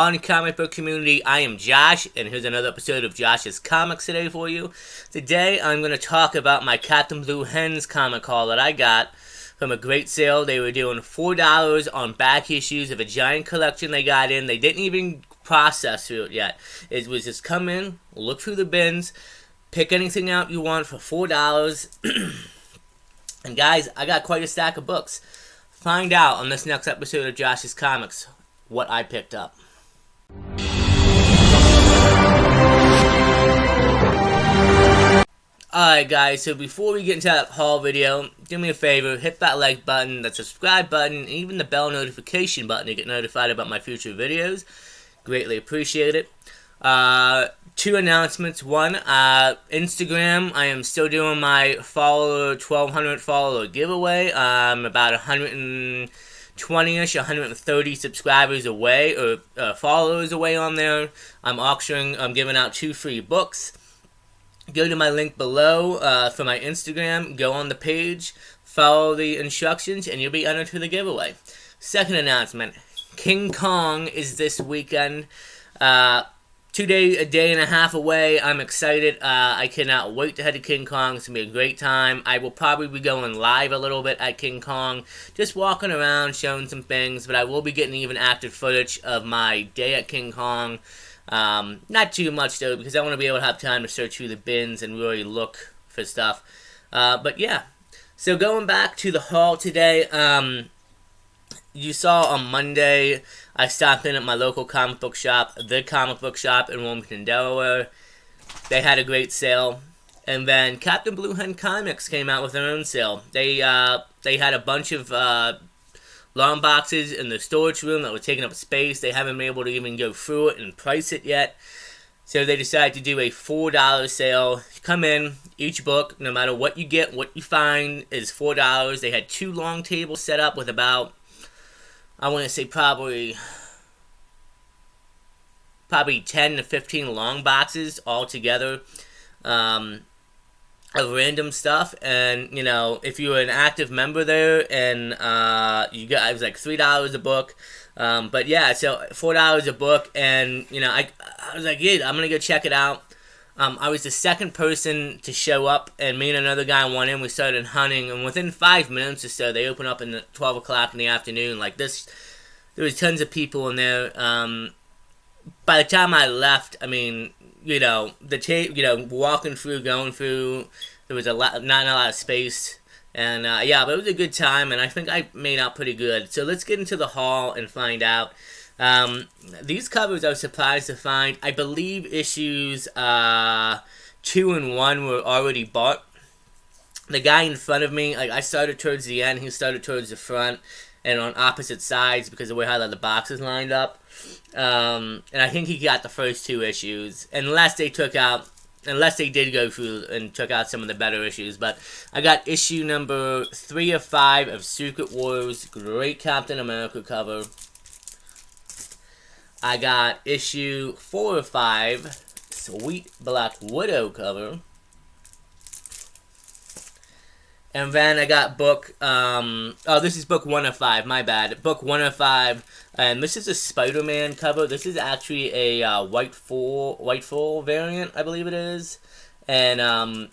On the comic book community, I am Josh, and here's another episode of Josh's Comics today for you. Today, I'm going to talk about my Captain Blue Hens comic haul that I got from a great sale. They were doing $4 on back issues of a giant collection they got in. They didn't even process through it yet. It was just come in, look through the bins, pick anything out you want for $4. And guys, I got quite a stack of books. Find out on this next episode of Josh's Comics what I picked up. Alright guys, so before we get into that haul video, do me a favor, hit that like button, that subscribe button, and even the bell notification button to get notified about my future videos. Greatly appreciate it. Two announcements. One, Instagram, I am still doing my 1,200 follower giveaway. I'm about 120-ish, 130 subscribers away, or followers away on there. I'm giving out 2 free books. Go to my link below for my Instagram, go on the page, follow the instructions, and you'll be entered to the giveaway. Second announcement, King Kong is this weekend. A day and a half away. I'm excited. I cannot wait to head to King Kong. It's going to be a great time. I will probably be going live a little bit at King Kong, just walking around, showing some things, but I will be getting even active footage of my day at King Kong. Not too much, though, because I want to be able to have time to search through the bins and really look for stuff. But, yeah. So, going back to the haul today, you saw on Monday, I stopped in at my local comic book shop, The Comic Book Shop in Wilmington, Delaware. They had a great sale. And then Captain Blue Hen Comics came out with their own sale. They had a bunch of long boxes in the storage room that were taking up space. They haven't been able to even go through it and price it yet. So they decided to do a $4 sale. Come in, each book, no matter what you get, what you find, is $4. They had 2 long tables set up with about, I want to say probably 10 to 15 long boxes all together of random stuff. And, you know, if you were an active member there and you got, it was like $3 a book. But yeah, so $4 a book. And, you know, I was like, yeah, I'm going to go check it out. I was the second person to show up, and me and another guy went in. We started hunting, and within 5 minutes or so, they opened up at 12 o'clock in the afternoon. Like this, there was tons of people in there. By the time I left, I mean, you know, walking through, going through, there was not a lot of space, and yeah, but it was a good time, and I think I made out pretty good. So let's get into the haul and find out. These covers I was surprised to find. I believe issues 2 and 1 were already bought. The guy in front of me, like I started towards the end, he started towards the front, and on opposite sides because of the way how the boxes lined up. And I think he got the first 2 issues, unless they did go through and took out some of the better issues. But I got issue number 3 of 5 of Secret Wars, great Captain America cover. I got issue 4 of 5, sweet Black Widow cover. And then I got book, this is book 1 of 5, my bad. Book 1 of 5, and this is a Spider-Man cover. This is actually a white foil variant, I believe it is. And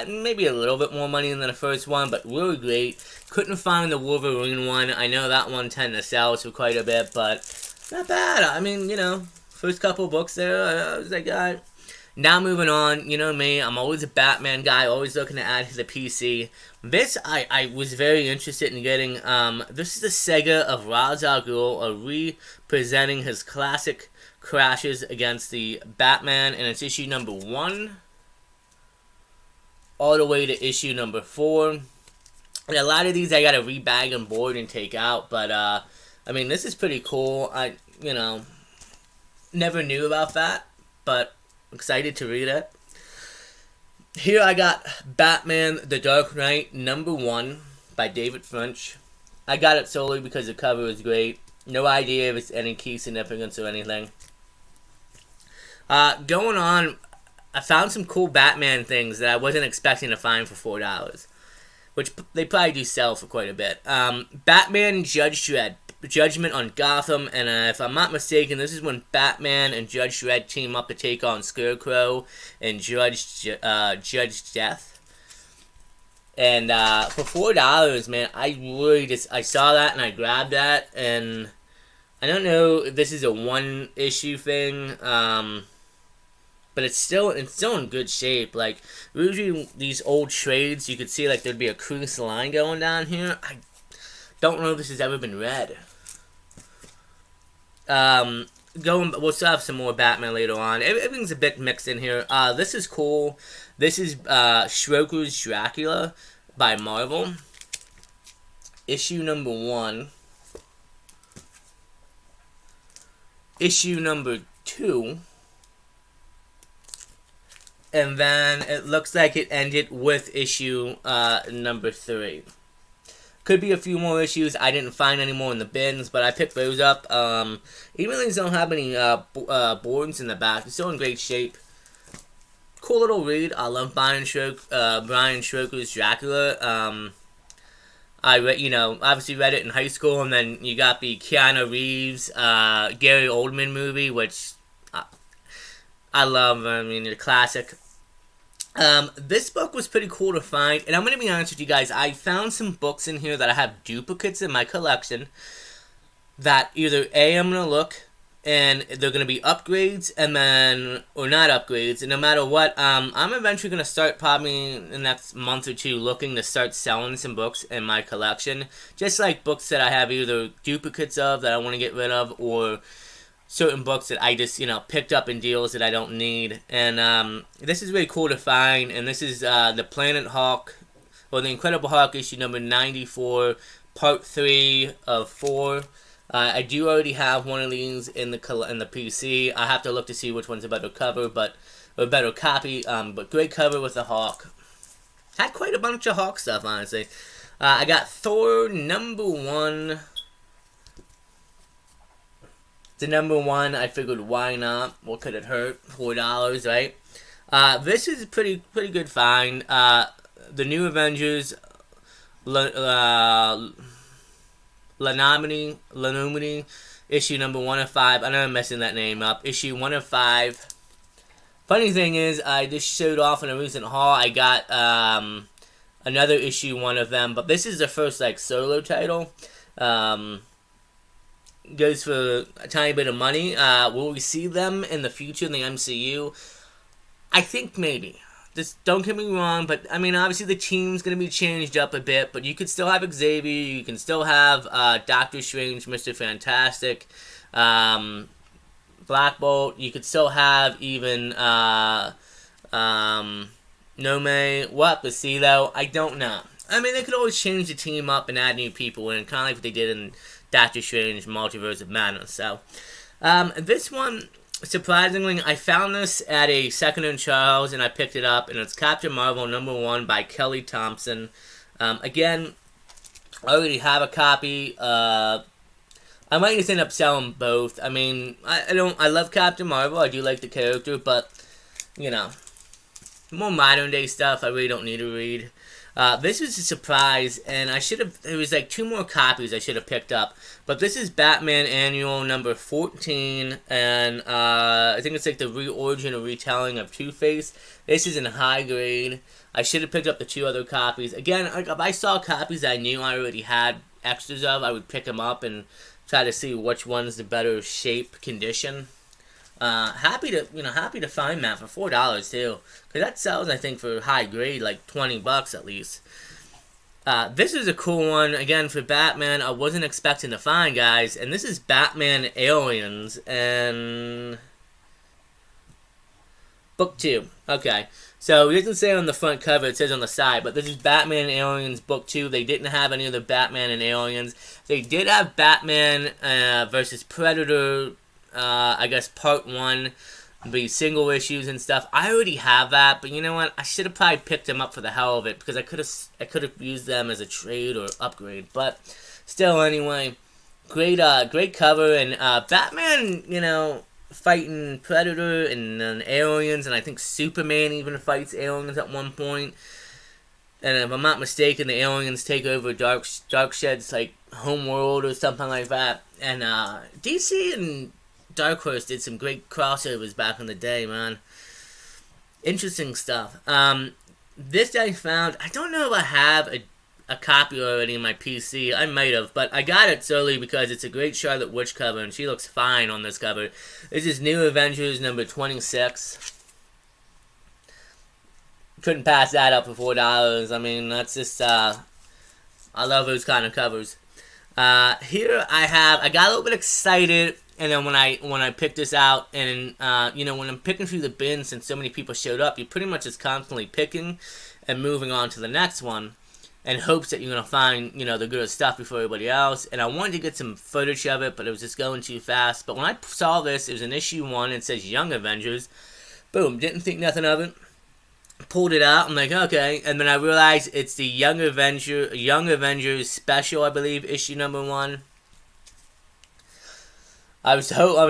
maybe a little bit more money than the first one, but really great. Couldn't find the Wolverine one. I know that one tended to sell for quite a bit, but not bad. I mean, you know, first couple books there, I was like, all right. Now moving on, you know me, I'm always a Batman guy, always looking to add to the PC. This, I was very interested in getting. This is the Sega of Ra's al Ghul, re-presenting his classic crashes against the Batman, and it's issue number 1 all the way to issue number 4. And a lot of these I gotta rebag and board and take out, but I mean, this is pretty cool. I, you know, never knew about that, but excited to read it. Here I got Batman The Dark Knight number 1 by David French. I got it solely because the cover is great. No idea if it's any key significance or anything. Going on, I found some cool Batman things that I wasn't expecting to find for $4. Which they probably do sell for quite a bit. Batman Judge Dredd Judgment on Gotham, and if I'm not mistaken, this is when Batman and Judge Dredd team up to take on Scarecrow and Judge Death. And for $4, man, I saw that and I grabbed that, and I don't know if this is a one issue thing, but it's still in good shape. Like, usually these old trades, you could see like there'd be a crease line going down here. I don't know if this has ever been read. We'll still have some more Batman later on. Everything's a bit mixed in here. This is cool. This is Schroeder's Dracula by Marvel. Issue number 1. Issue number 2. And then it looks like it ended with issue number 3. Could be a few more issues. I didn't find any more in the bins, but I picked those up. Even though these don't have any boards in the back, they're still in great shape. Cool little read. I love Brian Schroeder's Dracula. I read, obviously read it in high school, and then you got the Keanu Reeves, Gary Oldman movie, which I love. I mean, the classic. This book was pretty cool to find, and I'm going to be honest with you guys, I found some books in here that I have duplicates in my collection that either A, I'm going to look, and they're going to be upgrades, and then, or not upgrades, and no matter what, I'm eventually going to start probably in the next month or two looking to start selling some books in my collection, just like books that I have either duplicates of that I want to get rid of, or certain books that I just, picked up in deals that I don't need. And this is really cool to find. And this is the Planet Hulk, or the Incredible Hulk issue number 94, part 3 of 4. I do already have one of these in the PC. I have to look to see which one's a better cover, or better copy. But great cover with the Hulk. Had quite a bunch of Hulk stuff, honestly. I got Thor number 1. The number 1, I figured, why not? What could it hurt? $4, right? This is a pretty good find. The New Avengers, Lanumini, issue number 1 of 5. I know I'm messing that name up. Issue 1 of 5. Funny thing is, I just showed off in a recent haul. I got another issue 1 of them, but this is the first solo title. Goes for a tiny bit of money. Will we see them in the future in the MCU? I think maybe. Just don't get me wrong, but I mean, obviously the team's going to be changed up a bit, but you could still have Xavier, you can still have Doctor Strange, Mr. Fantastic, Black Bolt, you could still have even Nome. We'll have to see though. I don't know. I mean, they could always change the team up and add new people in, kind of like what they did in Doctor Strange Multiverse of Madness. So, this one, surprisingly, I found this at a second-hand Charles, and I picked it up, and it's Captain Marvel number 1 by Kelly Thompson. Again, I already have a copy. I might just end up selling both. I mean, I love Captain Marvel. I do like the character, but, more modern-day stuff I really don't need to read. This was a surprise, and there was 2 more copies I should have picked up. But this is Batman Annual number 14, and I think it's the reorigin or retelling of Two-Face. This is in high grade. I should have picked up the 2 other copies. Again, if I saw copies I knew I already had extras of, I would pick them up and try to see which one's the better shape, condition. Happy to find that for $4 too, because that sells, I think, for high grade $20 at least. This is a cool one again for Batman. I wasn't expecting to find, guys, and this is Batman Aliens and book 2. Okay, so it doesn't say on the front cover; it says on the side. But this is Batman Aliens book 2. They didn't have any other Batman and Aliens. They did have Batman versus Predator. I guess part 1 be single issues and stuff. I already have that, but you know what? I should have probably picked them up for the hell of it, because I could have used them as a trade or upgrade. But still, anyway, great cover, and Batman, fighting Predator and then aliens, and I think Superman even fights aliens at one point. And if I'm not mistaken, the aliens take over Darkseid's like homeworld or something like that. And DC and Dark Horse did some great crossovers back in the day, man. Interesting stuff. This I found. I don't know if I have a copy already in my PC. I might have, but I got it solely because it's a great Charlotte Witch cover, and she looks fine on this cover. This is New Avengers number 26. Couldn't pass that up for $4. I mean, that's just, I love those kind of covers. Here I got a little bit excited, and then when I picked this out, and, you know, when I'm picking through the bins and so many people showed up, you pretty much just constantly picking and moving on to the next one, in hopes that you're going to find, you know, the good stuff before everybody else. And I wanted to get some footage of it, but it was just going too fast. But when I saw this, it was in issue 1, it says Young Avengers. Boom, didn't think nothing of it. Pulled it out, I'm like, okay. And then I realized it's the Young Avengers special, I believe, issue number 1. I was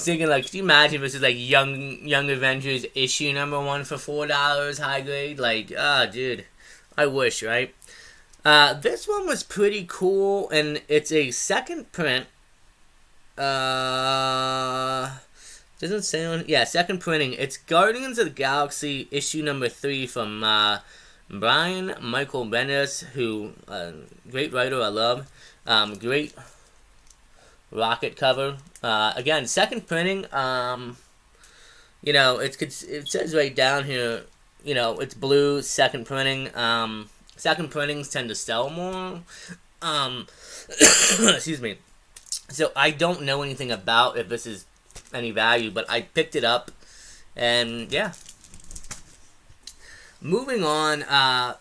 thinking, like, could you imagine if this is like Young Avengers issue number 1 for $4, high grade? Like, ah, dude, I wish, right? This one was pretty cool, and it's a second print. Doesn't say on... Yeah, second printing. It's Guardians of the Galaxy issue number 3 from Brian Michael Bendis, who, great writer, I love. Great rocket cover. Again, second printing. You know, it says right down here, you know, it's blue, second printing. Second printings tend to sell more. Excuse me. So I don't know anything about if this is any value, but I picked it up, and yeah. Moving on, I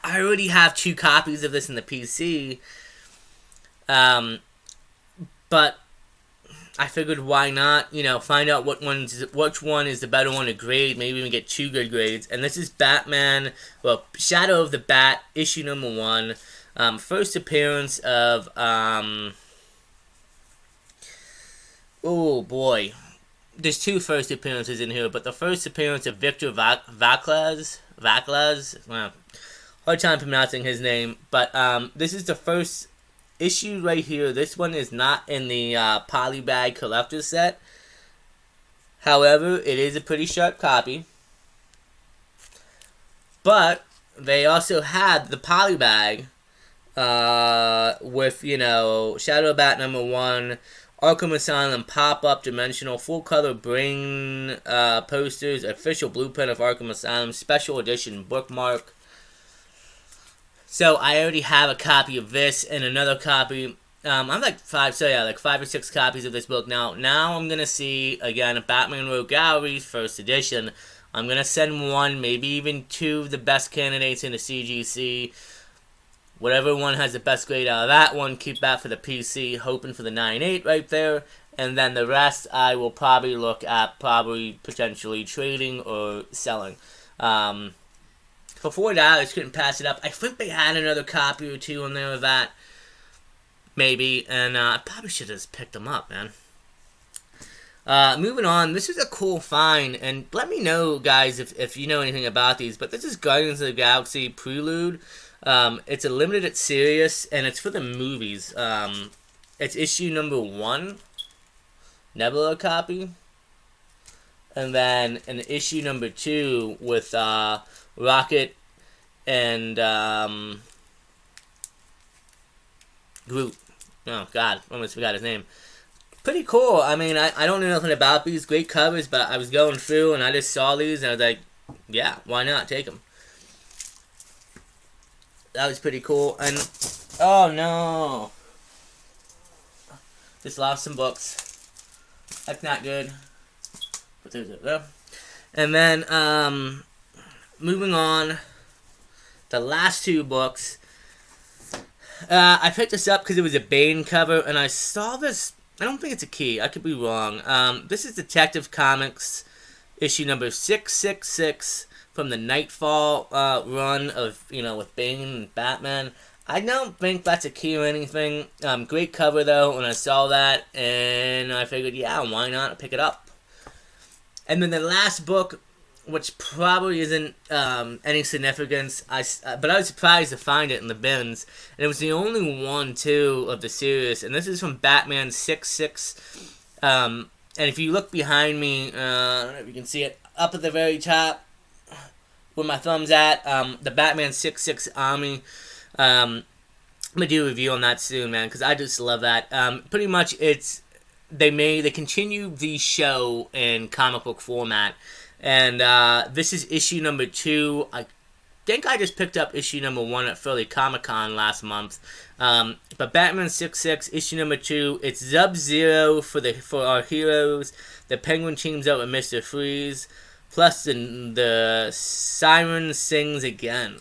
already have 2 copies of this in the PC, but I figured why not, you know, find out which one is the better one to grade, maybe even get 2 good grades. And this is Batman, well, Shadow of the Bat, issue number 1, first appearance of, oh boy, there's 2 first appearances in here, but the first appearance of Victor Vaclaz, well, hard time pronouncing his name, but this is the first issue right here. This one is not in the Polybag collector's set. However, it is a pretty sharp copy. But they also had the Polybag with, you know, Shadow of Bat number 1, Arkham Asylum pop-up dimensional full-color brain posters, official blueprint of Arkham Asylum, special edition bookmark. So I already have a copy of this and another copy. I'm like 5 or 6 copies of this book now. Now I'm gonna see again a Batman Rogue Gallery first edition. I'm gonna send 1, maybe even 2 of the best candidates in the CGC. Whatever one has the best grade out of that one, keep that for the PC, hoping for the 9.8 right there. And then the rest I will probably look at potentially trading or selling. For $4, couldn't pass it up. I think they had another copy or 2 in there of that. Maybe. And I probably should have just picked them up, man. Moving on, this is a cool find. And let me know, guys, if you know anything about these. But this is Guardians of the Galaxy Prelude. It's a limited series, and it's for the movies. It's issue number 1, Nebula copy. And then an issue number 2 with Rocket and Groot. Oh, God, almost forgot his name. Pretty cool. I mean, I don't know nothing about these great covers, but I was going through, and I just saw these, and I was like, yeah, why not? Take them. That was pretty cool. And oh no, just lost some books. That's not good. But there's it there. And then moving on, the last 2 books. I picked this up because it was a Bane cover, and I saw this. I don't think it's a key. I could be wrong. This is Detective Comics issue number 666. From the Nightfall run of, you know, with Bane and Batman. I don't think that's a key or anything. Great cover, though, when I saw that. And I figured, yeah, why not pick it up? And then the last book which probably isn't any significance. But I was surprised to find it in the bins, and it was the only one too of the series. And this is from Batman 66. And if you look behind me, I don't know if you can see it up at the very top, where my thumb's at. The Batman 66 Army. I'm gonna do a review on that soon, man, because I just love that. Pretty much, they continue the show in comic book format. And this is issue number 2. I think I just picked up issue number 1 at Philly Comic-Con last month. But Batman 66, issue number 2. It's Sub-Zero for our heroes. The Penguin teams up with Mr. Freeze. Plus the Siren sings again.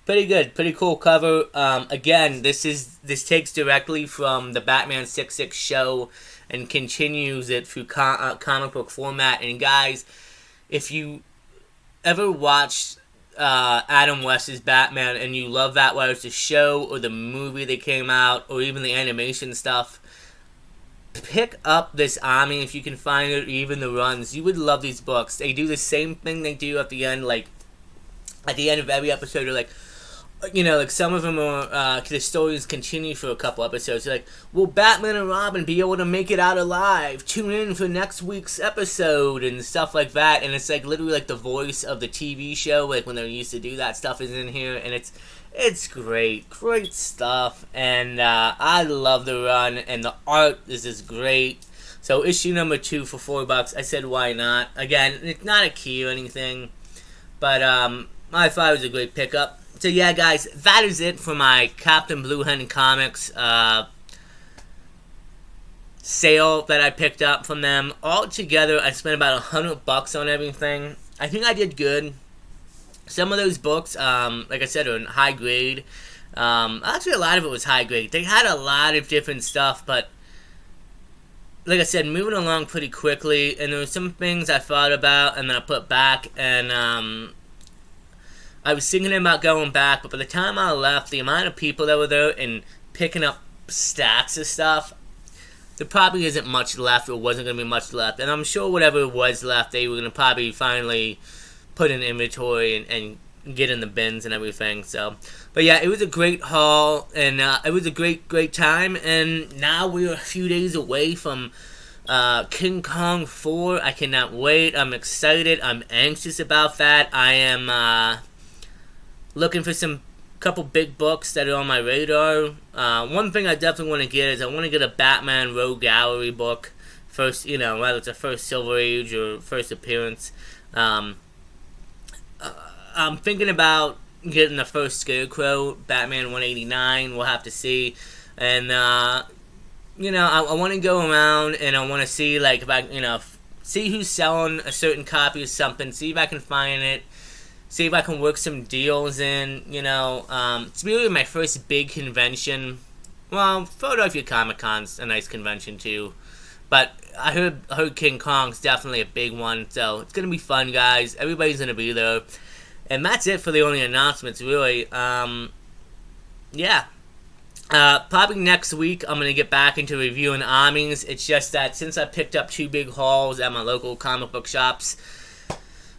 Pretty good, pretty cool cover. Again, this takes directly from the Batman 66 show and continues it through comic book format. And guys, if you ever watched Adam West's Batman and you love that, whether it's the show or the movie that came out or even the animation stuff, pick up this Army if you can find it, or even the runs. You would love these books. They do the same thing they do at the end, like at the end of every episode. They're like, you know, like some of them are, the stories continue for a couple episodes. They're like, will Batman and Robin be able to make it out alive? Tune in for next week's episode and stuff like that. And it's like literally like the voice of the TV show, like when they used to do that stuff is in here. And it's great stuff. And I love the run, and the art is just great. So issue number 2 for $4. I said, why not? Again, it's not a key or anything, but I thought it was a great pickup. So yeah, guys, that is it for my Captain Blue Hen Comics sale that I picked up from them. All together, I spent about $100 on everything. I think I did good. Some of those books, like I said, are in high grade. Actually, a lot of it was high grade. They had a lot of different stuff, but like I said, moving along pretty quickly. And there were some things I thought about and then I put back, and I was thinking about going back, but by the time I left, the amount of people that were there and picking up stacks of stuff, there probably isn't much left, or wasn't going to be much left. And I'm sure whatever was left, they were going to probably finally put in inventory and get in the bins and everything. So, but yeah, it was a great haul, and it was a great time. And now we're a few days away from King Kong 4. I cannot wait. I'm excited. I'm anxious about that. I am looking for some couple big books that are on my radar. One thing I definitely want to get is I want to get a Batman Rogue Gallery book. First, you know, whether it's a first Silver Age or first appearance. I'm thinking about getting the first Scarecrow, Batman 189. We'll have to see. And, you know, I want to go around and I want to see, like, if I, you know, see who's selling a certain copy of something, see if I can find it. See if I can work some deals in, you know. It's really my first big convention. Well, Philadelphia Comic-Con's a nice convention, too. But I heard King Kong's definitely a big one. So, it's going to be fun, guys. Everybody's going to be there. And that's it for the only announcements, really. Yeah. Probably next week, I'm going to get back into reviewing Armies. It's just that since I picked up 2 big hauls at my local comic book shops,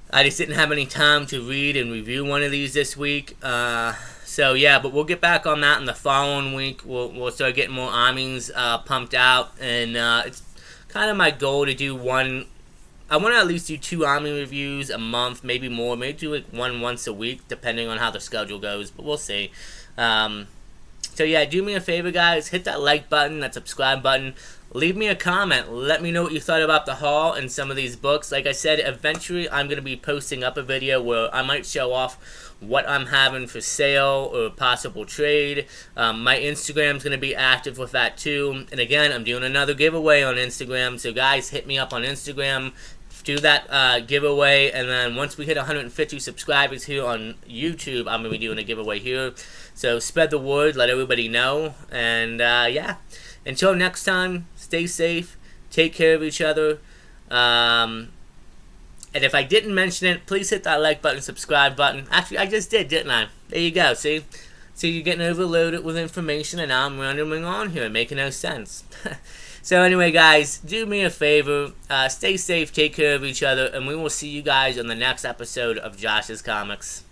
I just didn't have any time to read and review one of these this week. So yeah, but we'll get back on that in the following week. We'll start getting more Armies pumped out, and it's kind of my goal to do one. I want to at least do 2 Army reviews a month, maybe more. Maybe do like one once a week, depending on how the schedule goes. But we'll see. So yeah, do me a favor, guys. Hit that like button, that subscribe button. Leave me a comment. Let me know what you thought about the haul and some of these books. Like I said, eventually I'm going to be posting up a video where I might show off what I'm having for sale or possible trade. My Instagram's going to be active with that too. And again, I'm doing another giveaway on Instagram. So guys, hit me up on Instagram. Do that giveaway. And then once we hit 150 subscribers here on YouTube, I'm going to be doing a giveaway here. So spread the word. Let everybody know. And yeah. Until next time, stay safe, take care of each other, and if I didn't mention it, please hit that like button, subscribe button. Actually, I just did, didn't I? There you go, see? So you're getting overloaded with information, and now I'm rambling on here, making no sense. So anyway, guys, do me a favor. Stay safe, take care of each other, and we will see you guys on the next episode of Josh's Comics.